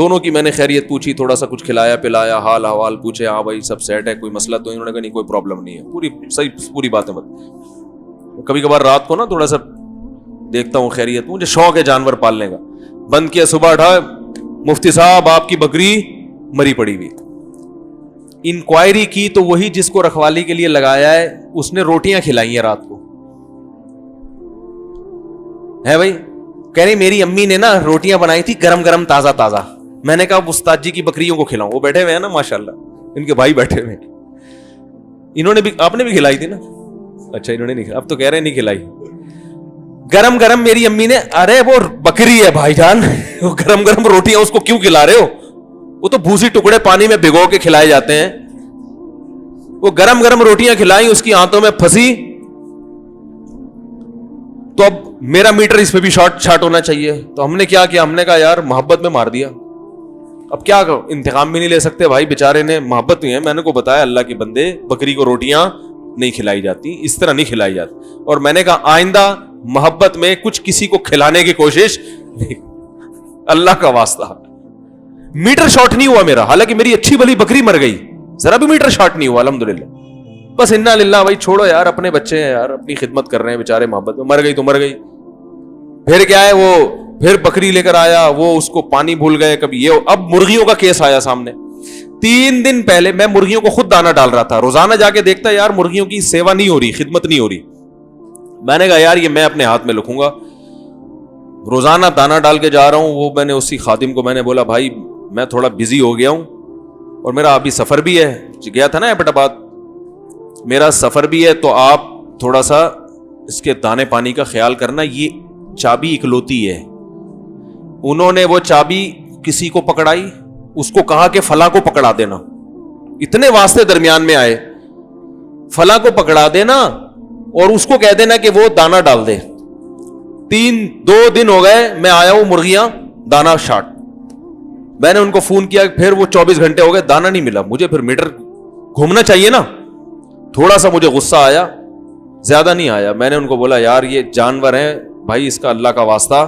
دونوں کی میں نے خیریت پوچھی, تھوڑا سا کچھ کھلایا پلایا, حال احوال پوچھے, ہاں بھائی سب سیٹ ہے, کوئی مسئلہ تو انہوں نے کہا نہیں کوئی پرابلم نہیں ہے, پوری صحیح پوری باتیں بتا. کبھی کبھار رات کو نا تھوڑا سا دیکھتا ہوں خیریت, مجھے شوق ہے جانور پالنے کا. بند کیا, صبح اٹھا, مفتی صاحب آپ کی بکری مری پڑی ہوئی. انکوائری کی تو وہی جس کو رکھوالی کے لیے لگایا ہے اس نے روٹیاں کھلائی ہیں رات کو, ہے بھائی. کہہ رہی میری امی نے نا روٹیاں بنائی تھی گرم گرم تازہ تازہ. میں نے کہا استاد جی کی بکریوں کو کھلاؤں, وہ بیٹھے ہوئے ہیں نا ماشاءاللہ, ان کے بھائی بیٹھے ہوئے, انہوں نے بھی, آپ نے بھی کھلائی تھی نا. اچھا انہوں نے نہیں, اب تو کہہ رہے نہیں کھلائی. گرم گرم میری امی نے, ارے وہ بکری ہے بھائی جان, وہ گرم گرم روٹیاں اس کو کیوں کھلا رہے ہو, وہ تو بھوسی ٹکڑے پانی میں بھگو کے کھلائے جاتے ہیں. وہ گرم گرم روٹیاں کھلائیں, اس کی آنتوں میں پھنسی, تو اب میرا میٹر اس پہ بھی شارٹ ہونا چاہیے. تو ہم نے کیا کیا, ہم نے کہا یار محبت میں مار دیا. اب کیا کرو, انتقام بھی نہیں لے سکتے بھائی, بیچارے نے محبت ہوئی ہے. میں نے کو بتایا اللہ کے بندے بکری کو روٹیاں نہیں کھلائی جاتی, اس طرح نہیں کھلائی جاتی. اور میں نے کہا آئندہ محبت میں کچھ کسی کو کھلانے کی کوشش نہیں, اللہ کا واسطہ. میٹر شارٹ نہیں ہوا میرا, حالانکہ میری اچھی بلی بکری مر گئی, ذرا بھی میٹر شارٹ نہیں ہوا الحمدللہ. بس انا للہ, بھائی چھوڑو یار, اپنے بچے ہیں یار, اپنی خدمت کر رہے ہیں بیچارے, محبت میں مر گئی تو مر گئی. پھر کیا ہے, وہ پھر بکری لے کر آیا, وہ اس کو پانی بھول گئے کبھی یہ. اب مرغیوں کا کیس آیا سامنے. 3 دن پہلے میں مرغیوں کو خود دانہ ڈال رہا تھا, روزانہ جا کے دیکھتا یار مرغیوں کی سیوا نہیں ہو رہی, خدمت نہیں ہو رہی. میں نے کہا یار یہ میں اپنے ہاتھ میں لکھوں گا, روزانہ دانہ ڈال کے جا رہا ہوں. وہ میں نے اسی خادم کو میں نے بولا بھائی میں تھوڑا بزی ہو گیا ہوں, اور میرا ابھی سفر بھی ہے, گیا تھا نا ایبٹ آباد, میرا سفر بھی ہے, تو آپ تھوڑا سا اس کے دانے پانی کا خیال کرنا. یہ چابی اکلوتی ہے. انہوں نے وہ چابی کسی کو پکڑائی, اس کو کہا کہ فلاں کو پکڑا دینا. اتنے واسطے درمیان میں آئے, فلاں کو پکڑا دینا اور اس کو کہہ دینا کہ وہ دانا ڈال دے. 2 دن ہو گئے میں آیا ہوں, مرغیاں دانا شارٹ. میں نے ان کو فون کیا, پھر وہ 24 گھنٹے ہو گئے, دانا نہیں ملا مجھے. پھر میٹر گھومنا چاہیے نا. تھوڑا سا مجھے غصہ آیا, زیادہ نہیں آیا. میں نے ان کو بولا یار یہ جانور ہے بھائی, اس کا اللہ کا واسطہ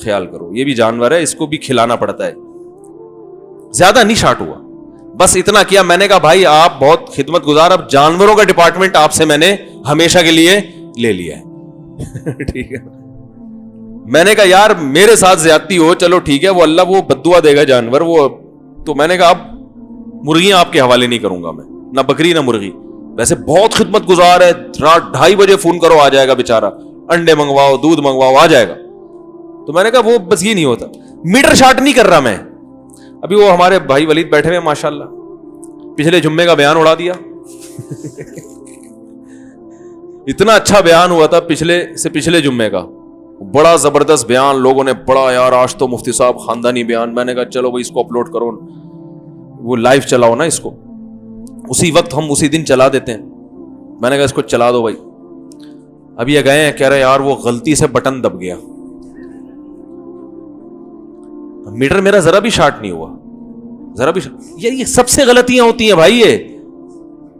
خیال کرو, یہ بھی جانور ہے, اس کو بھی کھلانا پڑتا ہے. زیادہ نہیں شارٹ ہوا, بس اتنا کیا. میں نے کہا بھائی آپ بہت خدمت گزار, اب جانوروں کا ڈپارٹمنٹ آپ سے میں نے ہمیشہ کے لیے لے لیا ہے. ٹھیک ہے, میں نے کہا یار میرے ساتھ زیادتی ہو, چلو ٹھیک ہے, وہ اللہ وہ بددعا دے گا جانور وہ. تو میں نے کہا اب مرغیاں آپ کے حوالے نہیں کروں گا میں, نہ بکری نہ مرغی. ویسے بہت خدمت گزار ہے, رات 2:30 بجے فون کرو آ جائے گا بیچارہ, انڈے منگواؤ دودھ منگواؤ آ جائے گا. تو میں نے کہا وہ بس یہ نہیں ہوتا, میٹر شارٹ نہیں کر رہا میں. ابھی وہ ہمارے بھائی ولید بیٹھے ہوئے ماشاءاللہ, پچھلے جمعے کا بیان اڑا دیا. اتنا اچھا بیان ہوا تھا پچھلے جمعے کا, بڑا زبردست بیان, لوگوں نے بڑا یار آج تو مفتی صاحب خاندانی بیان. میں نے کہا چلو بھائی اس کو اپلوڈ کرو, وہ لائیو چلاؤ نا اس کو, اسی وقت ہم اسی دن چلا دیتے ہیں. میں نے کہا اس کو چلا دو بھائی. اب یہ گئے ہیں, کہہ رہے یار وہ غلطی سے بٹن دب گیا, میٹر میرا ذرا بھی شارٹ نہیں ہوا, ذرا بھی. یہ سب سے غلطیاں ہوتی ہیں بھائی. یہ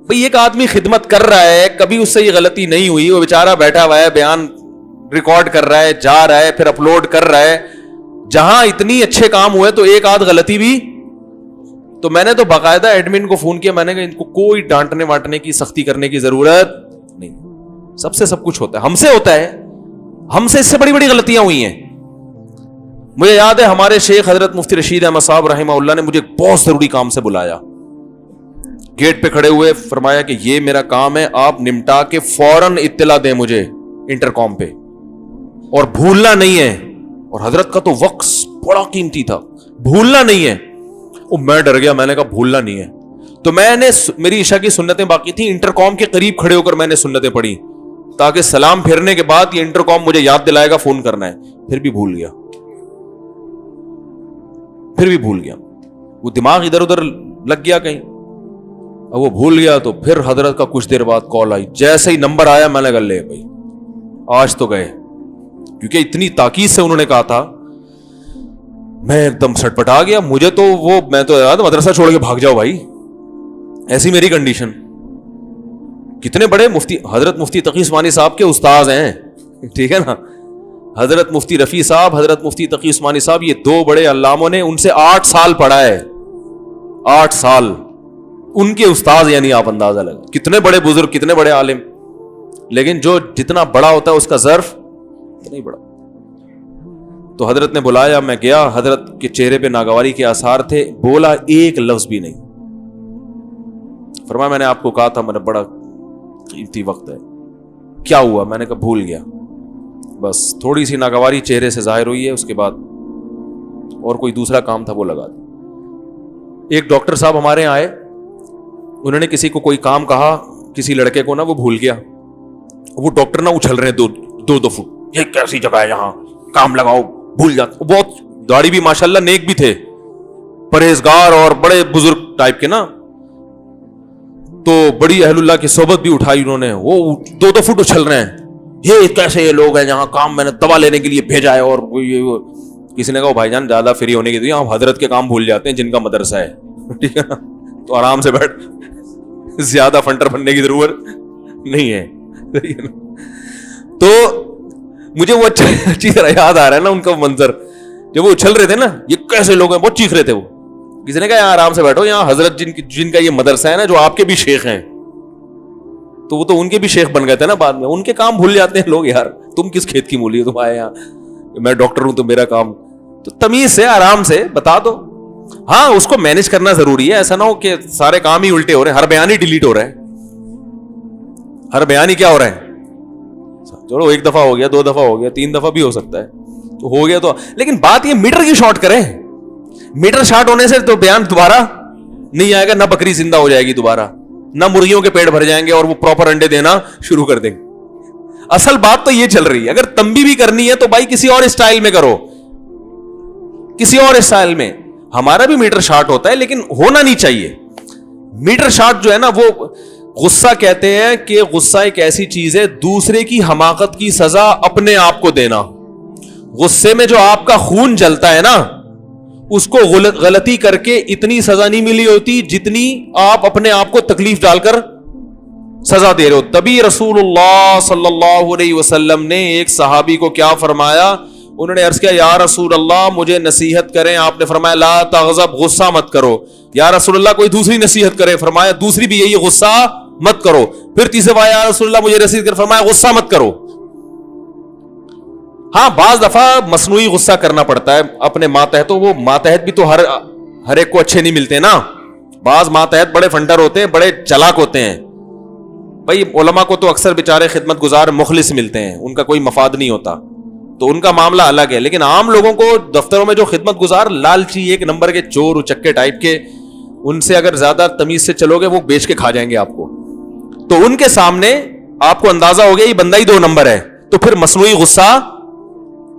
بھائی ایک آدمی خدمت کر رہا ہے, کبھی اس سے یہ غلطی نہیں ہوئی, وہ بیچارہ بیٹھا ہوا ہے, بیان ریکارڈ کر رہا ہے, جا رہا ہے, پھر اپلوڈ کر رہا ہے. جہاں اتنی اچھے کام ہوئے تو ایک آدھ غلطی بھی. تو میں نے تو باقاعدہ ایڈمن کو فون کیا, میں نے کہا ان کو کوئی ڈانٹنے وانٹنے کی سختی کرنے کی ضرورت نہیں, سب سے سب کچھ ہوتا ہے, ہم سے ہوتا ہے, ہم سے اس سے بڑی بڑی غلطیاں ہوئی ہیں. مجھے یاد ہے ہمارے شیخ حضرت مفتی رشید احمد صاحب رحمہ اللہ نے مجھے بہت ضروری کام سے بلایا, گیٹ پہ کھڑے ہوئے, فرمایا کہ یہ میرا کام ہے, آپ نمٹا کے فوراً اطلاع دیں مجھے انٹرکام پہ, اور بھولنا نہیں ہے. اور حضرت کا تو وقت بڑا قیمتی تھا, بھولنا نہیں ہے. میں ڈر گیا, میں نے کہا بھولنا نہیں ہے. تو میں نے, میری عشاء کی سنتیں باقی تھیں, انٹرکام کے قریب کھڑے ہو کر میں نے سنتیں پڑھی, تاکہ سلام پھیرنے کے بعد یہ انٹرکام مجھے یاد دلائے گا فون کرنا ہے. پھر بھی بھول گیا, وہ دماغ ادھر ادھر لگ گیا کہیں, اب وہ بھول گیا. تو پھر حضرت کا کچھ دیر بعد کال آئی, جیسے ہی نمبر آیا میں نے کہا لے بھائی آج تو گئے, کیونکہ اتنی تاکید سے انہوں نے کہا تھا. میں ایک دم سٹ پٹا گیا. مجھے تو میں تو یاد مدرسہ چھوڑ کے بھاگ جاؤ بھائی, ایسی میری کنڈیشن. کتنے بڑے مفتی, حضرت مفتی تقی عثمانی صاحب کے استاذ ہیں, ٹھیک ہے نا, حضرت مفتی رفیع صاحب, حضرت مفتی تقی عثمانی صاحب, یہ دو بڑے علاموں نے ان سے 8 سال پڑھا ہے. 8 سال ان کے استاذ, یعنی آپ اندازہ لگا کتنے بڑے بزرگ, کتنے بڑے عالم. لیکن جو جتنا بڑا ہوتا ہے اس کا ظرف اتنا ہی بڑا. تو حضرت نے بلایا, میں گیا, حضرت کے چہرے پہ ناگواری کے آثار تھے, بولا ایک لفظ بھی نہیں. فرمایا میں نے آپ کو کہا تھا میرا بڑا قیمتی وقت ہے. کیا ہوا؟ میں نے کہا بھول گیا. بس تھوڑی سی ناگواری چہرے سے ظاہر ہوئی ہے, اس کے بعد اور کوئی دوسرا کام تھا وہ لگا دیا. ایک ڈاکٹر صاحب ہمارے یہاں آئے, انہوں نے کسی کو کوئی کام کہا, کسی لڑکے کو نا وہ بھول گیا. وہ ڈاکٹر نا اچھل رہے ہیں 2 فٹ, یہ کیسی جگہ ہے یہاں, کام لگاؤ, بھول جاتا. بہت داڑھی بھی ماشاءاللہ نیک بھی تھے, پرہیزگار اور بڑے بزرگ ٹائپ کے نا. تو بڑی اہل اللہ کی صحبت بھی اٹھائی انہوں نے. وہ 2 فٹ اچھل رہے ہیں, یہ کیسے یہ لوگ ہیں جہاں کام میں نے دوا لینے کے لیے بھیجا ہے. اور کسی نے کہا بھائی جان زیادہ فری ہونے کی ہم حضرت کے کام بھول جاتے ہیں جن کا مدرسہ ہے, ٹھیک ہے نا, تو آرام سے بیٹھ, زیادہ فنٹر بننے کی ضرورت نہیں ہے. تو مجھے وہ اچھی طرح یاد آ رہا ہے نا ان کا منظر, جب وہ اچھل رہے تھے نا, یہ کیسے لوگ ہیں, بہت چیخ رہے تھے وہ. کسی نے کہا یہاں آرام سے بیٹھو, یہاں حضرت جن کا یہ مدرسہ ہے نا, جو آپ کے بھی شیخ ہیں, تو وہ تو ان کے بھی شیخ بن گئے تھے نا بعد میں. ان کے کام بھول جاتے ہیں لوگ. یار تم کس کھیت کی مولی ہو, تم آئے یہاں, میں ڈاکٹر ہوں تو میرا کام. تو تمیز سے آرام سے بتا دو. ہاں اس کو مینج کرنا ضروری ہے, ایسا نہ ہو کہ سارے کام ہی الٹے ہو رہے ہیں, ہر بیان ہی ڈیلیٹ ہو رہا ہے, ہر بیان ہی کیا ہو رہا ہے. چلو 1 دفعہ ہو گیا, 2 دفعہ ہو گیا, 3 دفعہ بھی ہو سکتا ہے, تو ہو گیا تو. لیکن بات یہ میٹر کی شارٹ کریں. میٹر شارٹ ہونے سے تو بیان دوبارہ نہیں آئے گا, نہ بکری زندہ ہو جائے گی دوبارہ, نہ مرغیوں کے پیٹ بھر جائیں گے اور وہ پراپر انڈے دینا شروع کر دیں گے. اصل بات تو یہ چل رہی ہے. اگر تنبیہ بھی کرنی ہے تو بھائی کسی اور اسٹائل میں کرو, کسی اور اسٹائل میں. ہمارا بھی میٹر شارٹ ہوتا ہے لیکن ہونا نہیں چاہیے. میٹر شارٹ جو ہے نا, وہ غصہ کہتے ہیں کہ غصہ ایک ایسی چیز ہے, دوسرے کی حماقت کی سزا اپنے آپ کو دینا. غصے میں جو آپ کا خون جلتا ہے نا, اس کو غلطی کر کے اتنی سزا نہیں ملی ہوتی جتنی آپ اپنے آپ کو تکلیف ڈال کر سزا دے رہے ہو. تبھی رسول اللہ صلی اللہ علیہ وسلم نے ایک صحابی کو کیا فرمایا, انہوں نے عرض کیا یا رسول اللہ مجھے نصیحت کریں. آپ نے فرمایا لا تغضب, غصہ مت کرو. یا رسول اللہ کوئی دوسری نصیحت کرے, فرمایا دوسری بھی یہی, غصہ مت کرو. پھر تیسرے بار یا رسول اللہ مجھے نصیحت کرے, فرمایا غصہ مت کرو. ہاں بعض دفعہ مصنوعی غصہ کرنا پڑتا ہے اپنے ماتحت, تو وہ ماتحت بھی تو ہر ایک کو اچھے نہیں ملتے نا. بعض ماتحت بڑے فنڈر ہوتے ہیں, بڑے چلاک ہوتے ہیں. بھائی علماء کو تو اکثر بیچارے خدمت گزار مخلص ملتے ہیں, ان کا کوئی مفاد نہیں ہوتا, تو ان کا معاملہ الگ ہے. لیکن عام لوگوں کو دفتروں میں جو خدمت گزار لالچی 1 نمبر کے چور اچکے ٹائپ کے, ان سے اگر زیادہ تمیز سے چلو گے وہ بیچ کے کھا جائیں گے آپ کو. تو ان کے سامنے آپ کو اندازہ ہو گیا یہ بندہ ہی 2 نمبر ہے, تو پھر مصنوعی غصہ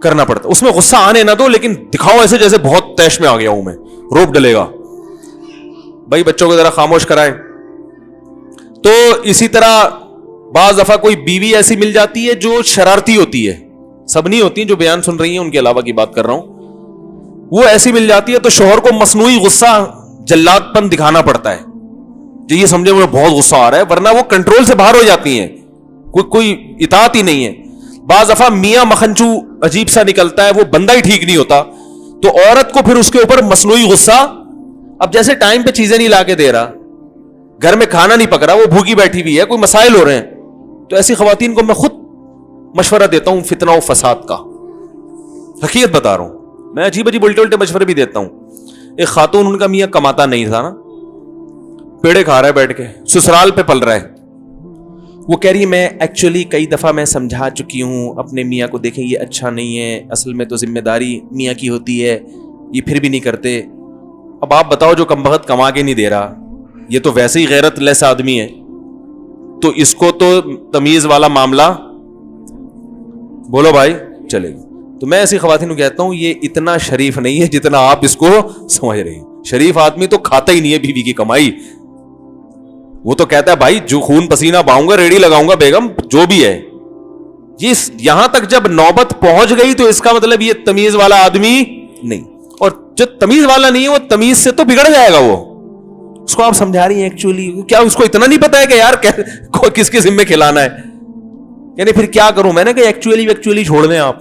کرنا پڑتا. اس میں غصہ آنے نہ دو, لیکن دکھاؤ ایسے جیسے بہت تیش میں آ گیا ہوں میں, روپ ڈلے گا. بھائی بچوں کو ذرا خاموش کرائیں. تو اسی طرح بعض دفعہ کوئی بیوی ایسی مل جاتی ہے جو شرارتی ہوتی ہے, سب نہیں ہوتی, جو بیان سن رہی ہیں ان کے علاوہ کی بات کر رہا ہوں, وہ ایسی مل جاتی ہے تو شوہر کو مصنوعی غصہ جلاد پن دکھانا پڑتا ہے, جو یہ سمجھے مجھے بہت غصہ آ رہا ہے, ورنہ وہ کنٹرول سے باہر ہو جاتی ہیں, کوئی اطاعت ہی نہیں ہے. بعض دفعہ میاں مکھنچو عجیب سا نکلتا ہے, وہ بندہ ہی ٹھیک نہیں ہوتا, تو عورت کو پھر اس کے اوپر مصنوعی غصہ. اب جیسے ٹائم پہ چیزیں نہیں لا کے دے رہا, گھر میں کھانا نہیں پک رہا, وہ بھوکی بیٹھی ہوئی ہے, کوئی مسائل ہو رہے ہیں, تو ایسی خواتین کو میں خود مشورہ دیتا ہوں فتنہ و فساد کا. حقیقت بتا رہا ہوں, میں عجیب الٹے الٹے مشورے بھی دیتا ہوں. ایک خاتون, ان کا میاں کماتا نہیں تھا نا, پیڑے کھا رہا ہے بیٹھ کے, سسرال پہ پل رہا ہے. وہ کہہ رہی ہے میں ایکچولی کئی دفعہ میں سمجھا چکی ہوں اپنے میاں کو, دیکھیں یہ اچھا نہیں ہے, اصل میں تو ذمہ داری میاں کی ہوتی ہے, یہ پھر بھی نہیں کرتے. اب آپ بتاؤ جو کمبخت کما کے نہیں دے رہا, یہ تو ویسے ہی غیرت لیس آدمی ہے, تو اس کو تو تمیز والا معاملہ بولو بھائی چلے گا. تو میں ایسی خواتین کو کہتا ہوں یہ اتنا شریف نہیں ہے جتنا آپ اس کو سمجھ رہے ہیں. شریف آدمی تو کھاتا ہی نہیں ہے بیوی کی کمائی, وہ تو کہتا ہے بھائی جو خون پسینہ بہاؤں گا ریڑھی لگاؤں گا بیگم جو بھی ہے. یہاں تک جب نوبت پہنچ گئی تو اس کا مطلب یہ تمیز والا آدمی نہیں, اور جو تمیز والا نہیں ہے وہ تمیز سے تو بگڑ جائے گا. وہ اس کو آپ سمجھا رہی ہیں ایکچولی, کیا اس کو اتنا نہیں پتا ہے کہ یار کس کے ذمہ کھلانا ہے, یعنی پھر کیا کروں. میں نے کہا ایکچولی چھوڑ دیں آپ,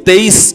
23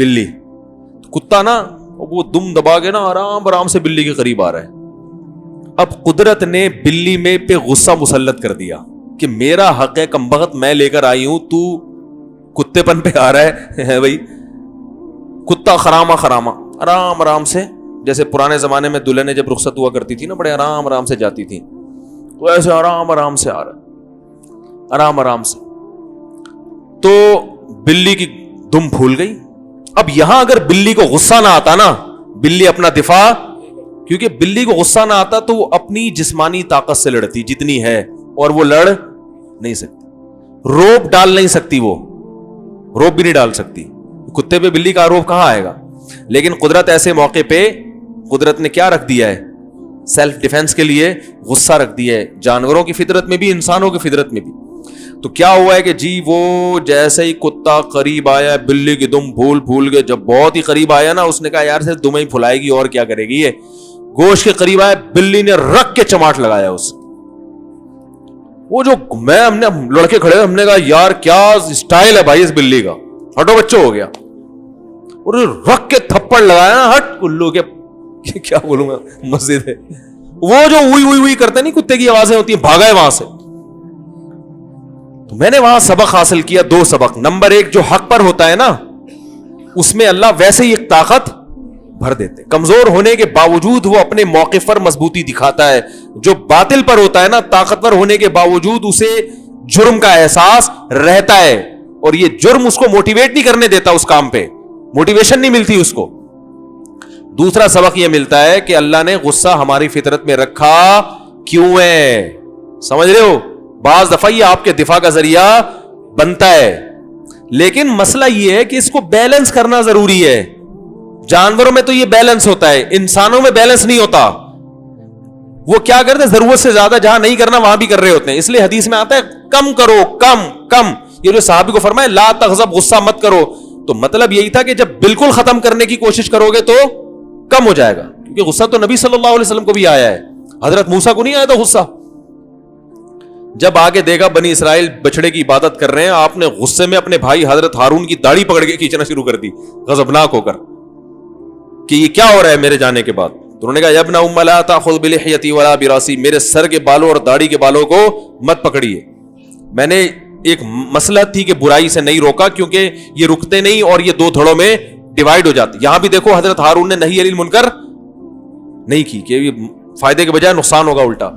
بلی. کتا نا وہ دم دبا کے نا آرام آرام سے بلی کے قریب آ رہا ہے. اب قدرت نے بلی میں پہ غصہ مسلط کر دیا کہ میرا حق ہے کمبخت, میں لے کر آئی ہوں, تو کتے پن پہ آ رہا ہے بھائی. کتا خراما خراما آرام آرام سے, جیسے پرانے زمانے میں دلہنیں جب رخصت ہوا کرتی تھی نا بڑے آرام آرام سے جاتی تھی, تو ایسے آرام آرام سے آ رہا, آرام آرام سے. تو بلی کی دم پھول گئی. اب یہاں اگر بلی کو غصہ نہ آتا نا, بلی اپنا دفاع, کیونکہ بلی کو غصہ نہ آتا تو وہ اپنی جسمانی طاقت سے لڑتی جتنی ہے, اور وہ لڑ نہیں سکتی. روب ڈال نہیں سکتی, وہ روب بھی نہیں ڈال سکتی. کتے پہ بلی کا روب کہاں آئے گا؟ لیکن قدرت ایسے موقع پہ قدرت نے کیا رکھ دیا ہے؟ سیلف ڈیفenس کے لیے غصہ رکھ دیا ہے, جانوروں کی فطرت میں بھی انسانوں کی فطرت میں بھی. تو کیا ہوا ہے کہ جی وہ جیسے ہی کتا قریب آیا, بلی کی دم پھول کے, جب بہت ہی قریب آیا نا, اس نے کہا یار صرف دم ہی پھلائے گی اور کیا کرے گی یہ. گوشت کے قریب آیا, بلی نے رکھ کے چماٹ لگایا اس. وہ جو ہم نے لڑکے کھڑے, ہم نے کہا یار کیا اسٹائل ہے بھائی اس بلی کا, ہٹو بچوں ہو گیا. اور رکھ کے تھپڑ لگایا نا, ہٹ کلو کے, کیا بولوں گا, مسجد ہے وہ جو ہوئی کرتے نہیں کتے کی آوازیں ہوتی ہیں, بھاگا ہے وہاں سے. تو میں نے وہاں سبق حاصل کیا, 2 سبق. نمبر 1, جو حق پر ہوتا ہے نا اس میں اللہ ویسے ہی ایک طاقت بھر دیتے, کمزور ہونے کے باوجود وہ اپنے موقف پر مضبوطی دکھاتا ہے. جو باطل پر ہوتا ہے نا, طاقتور ہونے کے باوجود اسے جرم کا احساس رہتا ہے, اور یہ جرم اس کو موٹیویٹ نہیں کرنے دیتا, اس کام پہ موٹیویشن نہیں ملتی اس کو. دوسرا سبق یہ ملتا ہے کہ اللہ نے غصہ ہماری فطرت میں رکھا کیوں ہے, سمجھ رہے ہو؟ بعض دفعہ یہ آپ کے دفاع کا ذریعہ بنتا ہے, لیکن مسئلہ یہ ہے کہ اس کو بیلنس کرنا ضروری ہے. جانوروں میں تو یہ بیلنس ہوتا ہے, انسانوں میں بیلنس نہیں ہوتا. وہ کیا کرتے ہیں, ضرورت سے زیادہ جہاں نہیں کرنا وہاں بھی کر رہے ہوتے ہیں. اس لیے حدیث میں آتا ہے کم کرو, کم. یہ جو صحابی کو فرمایا لا تغضب, غصہ مت کرو, تو مطلب یہی تھا کہ جب بالکل ختم کرنے کی کوشش کرو گے تو کم ہو جائے گا. کیونکہ غصہ تو نبی صلی اللہ علیہ وسلم کو بھی آیا ہے, حضرت موسیٰ کو نہیں آیا تھا غصہ. جب آگے دیکھا بنی اسرائیل بچڑے کی عبادت کر رہے ہیں, آپ نے غصے میں اپنے بھائی حضرت ہارون کی داڑھی پکڑ کے کھینچنا شروع کر دی, غضبناک ہو کر, کہ یہ کیا ہو رہا ہے میرے جانے کے بعد. تو انہوں نے کہا یا ابن ام لا تاخذ بلحیتی ولا براسی, میرے سر کے بالوں اور داڑھی کے بالوں کو مت پکڑیے. میں نے ایک مسئلہ تھی کہ برائی سے نہیں روکا, کیونکہ یہ رکتے نہیں اور یہ 2 دھڑوں میں ڈیوائیڈ ہو جاتی. یہاں بھی دیکھو حضرت ہارون نے نہی علی المنکر نہیں کی, کہ فائدے کے بجائے نقصان ہوگا الٹا.